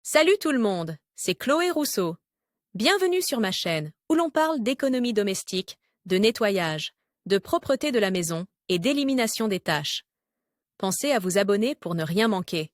Salut tout le monde, c'est Chloé Rousseau. Bienvenue sur ma chaîne où l'on parle d'économie domestique, de nettoyage, de propreté de la maison et d'élimination des tâches. Pensez à vous abonner pour ne rien manquer.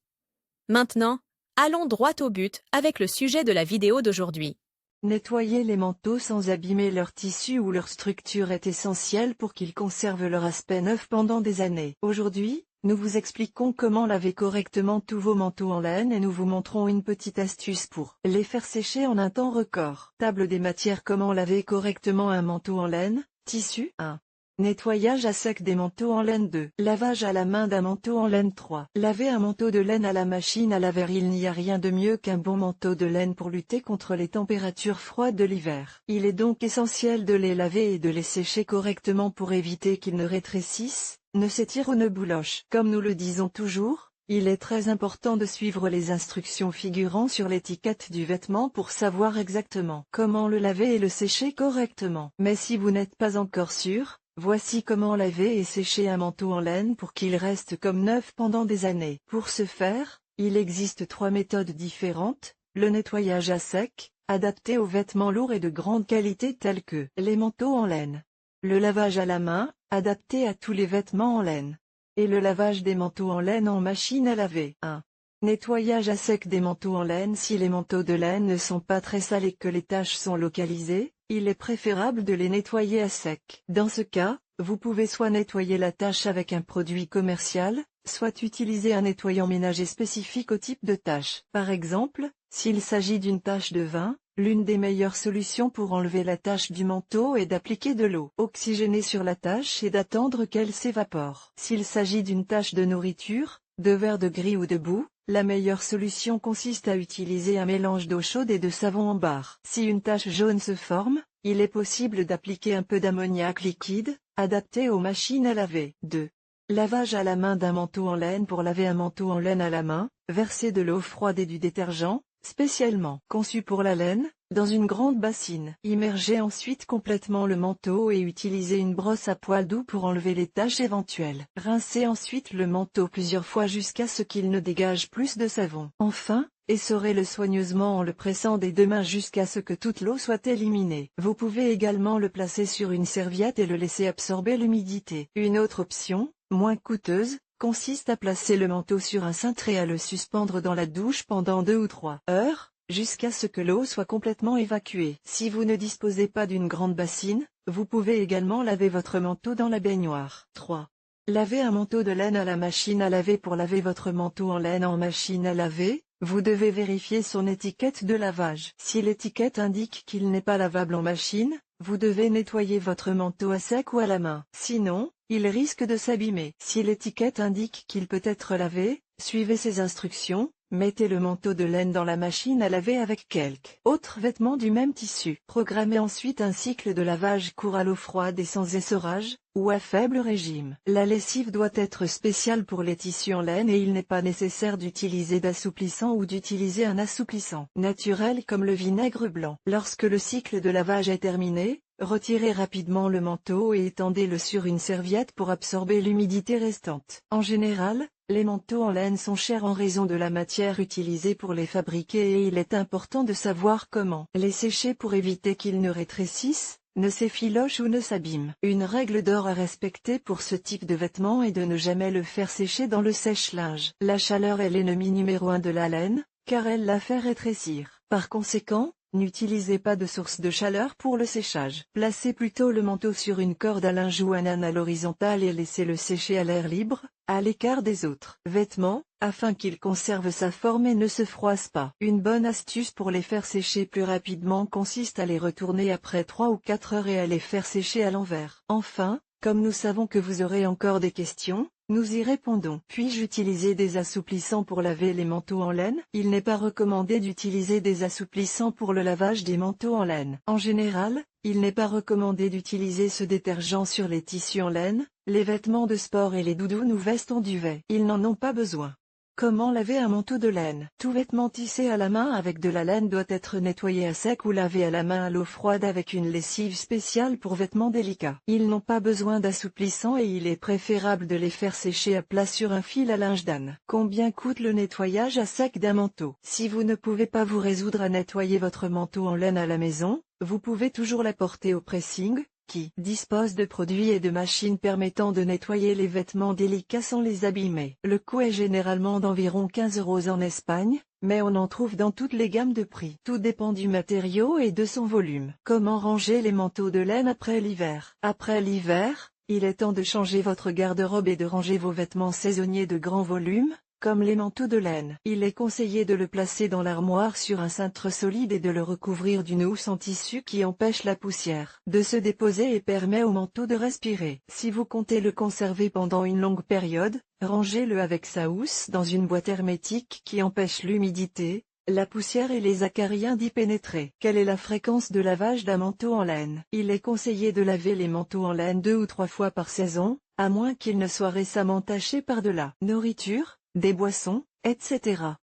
Maintenant, allons droit au but avec le sujet de la vidéo d'aujourd'hui. Nettoyer les manteaux sans abîmer leur tissu ou leur structure est essentiel pour qu'ils conservent leur aspect neuf pendant des années. Aujourd'hui, nous vous expliquons comment laver correctement tous vos manteaux en laine et nous vous montrons une petite astuce pour les faire sécher en un temps record. Table des matières. Comment laver correctement un manteau en laine? Tissu 1. Nettoyage à sec des manteaux en laine 2. Lavage à la main d'un manteau en laine 3. Laver un manteau de laine à la machine à laver. Il n'y a rien de mieux qu'un bon manteau de laine pour lutter contre les températures froides de l'hiver. Il est donc essentiel de les laver et de les sécher correctement pour éviter qu'ils ne rétrécissent, ne s'étirent ou ne boulochent. Comme nous le disons toujours, il est très important de suivre les instructions figurant sur l'étiquette du vêtement pour savoir exactement comment le laver et le sécher correctement. Mais si vous n'êtes pas encore sûr, voici comment laver et sécher un manteau en laine pour qu'il reste comme neuf pendant des années. Pour ce faire, il existe 3 méthodes différentes. Le nettoyage à sec, adapté aux vêtements lourds et de grande qualité tels que les manteaux en laine. Le lavage à la main, adapté à tous les vêtements en laine. Et le lavage des manteaux en laine en machine à laver. 1. Nettoyage à sec des manteaux en laine. Si les manteaux de laine ne sont pas très sales et que les taches sont localisées, il est préférable de les nettoyer à sec. Dans ce cas, vous pouvez soit nettoyer la tache avec un produit commercial, soit utiliser un nettoyant ménager spécifique au type de tache. Par exemple, s'il s'agit d'une tache de vin, l'une des meilleures solutions pour enlever la tache du manteau est d'appliquer de l'eau oxygénée sur la tache et d'attendre qu'elle s'évapore. S'il s'agit d'une tache de nourriture, de verre de gris ou de boue, la meilleure solution consiste à utiliser un mélange d'eau chaude et de savon en barre. Si une tache jaune se forme, il est possible d'appliquer un peu d'ammoniac liquide, adapté aux machines à laver. 2. Lavage à la main d'un manteau en laine. Pour laver un manteau en laine à la main, versez de l'eau froide et du détergent, spécialement conçu pour la laine, dans une grande bassine. Immergez ensuite complètement le manteau et utilisez une brosse à poils doux pour enlever les taches éventuelles. Rincez ensuite le manteau plusieurs fois jusqu'à ce qu'il ne dégage plus de savon. Enfin, essorez-le soigneusement en le pressant des 2 mains jusqu'à ce que toute l'eau soit éliminée. Vous pouvez également le placer sur une serviette et le laisser absorber l'humidité. Une autre option, moins coûteuse, consiste à placer le manteau sur un cintre et à le suspendre dans la douche pendant 2 ou 3 heures, jusqu'à ce que l'eau soit complètement évacuée. Si vous ne disposez pas d'une grande bassine, vous pouvez également laver votre manteau dans la baignoire. 3. Laver un manteau de laine à la machine à laver. Pour laver votre manteau en laine en machine à laver, vous devez vérifier son étiquette de lavage. Si l'étiquette indique qu'il n'est pas lavable en machine, vous devez nettoyer votre manteau à sec ou à la main. Sinon, il risque de s'abîmer. Si l'étiquette indique qu'il peut être lavé, suivez ces instructions. Mettez le manteau de laine dans la machine à laver avec quelques autres vêtements du même tissu. Programmez ensuite un cycle de lavage court à l'eau froide et sans essorage, ou à faible régime. La lessive doit être spéciale pour les tissus en laine et il n'est pas nécessaire d'utiliser d'assouplissant ou d'utiliser un assouplissant naturel comme le vinaigre blanc. Lorsque le cycle de lavage est terminé, retirez rapidement le manteau et étendez-le sur une serviette pour absorber l'humidité restante. En général, les manteaux en laine sont chers en raison de la matière utilisée pour les fabriquer et il est important de savoir comment les sécher pour éviter qu'ils ne rétrécissent, ne s'effilochent ou ne s'abîment. Une règle d'or à respecter pour ce type de vêtement est de ne jamais le faire sécher dans le sèche-linge. La chaleur est l'ennemi numéro 1 de la laine, car elle la fait rétrécir. Par conséquent, n'utilisez pas de source de chaleur pour le séchage. Placez plutôt le manteau sur une corde à linge ou un âne à l'horizontale et laissez-le sécher à l'air libre, à l'écart des autres vêtements, afin qu'il conserve sa forme et ne se froisse pas. Une bonne astuce pour les faire sécher plus rapidement consiste à les retourner après 3 ou 4 heures et à les faire sécher à l'envers. Enfin, comme nous savons que vous aurez encore des questions, nous y répondons. Puis-je utiliser des assouplissants pour laver les manteaux en laine? Il n'est pas recommandé d'utiliser des assouplissants pour le lavage des manteaux en laine. En général, il n'est pas recommandé d'utiliser ce détergent sur les tissus en laine, les vêtements de sport et les doudounes ou vestes en duvet. Ils n'en ont pas besoin. Comment laver un manteau de laine? Tout vêtement tissé à la main avec de la laine doit être nettoyé à sec ou lavé à la main à l'eau froide avec une lessive spéciale pour vêtements délicats. Ils n'ont pas besoin d'assouplissant et il est préférable de les faire sécher à plat sur un fil à linge d'âne. Combien coûte le nettoyage à sec d'un manteau? Si vous ne pouvez pas vous résoudre à nettoyer votre manteau en laine à la maison, vous pouvez toujours l'apporter au pressing, qui dispose de produits et de machines permettant de nettoyer les vêtements délicats sans les abîmer. Le coût est généralement d'environ 15 € en Espagne, mais on en trouve dans toutes les gammes de prix. Tout dépend du matériau et de son volume. Comment ranger les manteaux de laine après l'hiver? Après l'hiver, il est temps de changer votre garde-robe et de ranger vos vêtements saisonniers de grand volume, comme les manteaux de laine. Il est conseillé de le placer dans l'armoire sur un cintre solide et de le recouvrir d'une housse en tissu qui empêche la poussière de se déposer et permet au manteau de respirer. Si vous comptez le conserver pendant une longue période, rangez-le avec sa housse dans une boîte hermétique qui empêche l'humidité, la poussière et les acariens d'y pénétrer. Quelle est la fréquence de lavage d'un manteau en laine? Il est conseillé de laver les manteaux en laine 2 ou 3 fois par saison, à moins qu'ils ne soient récemment tachés par de la nourriture, des boissons, etc.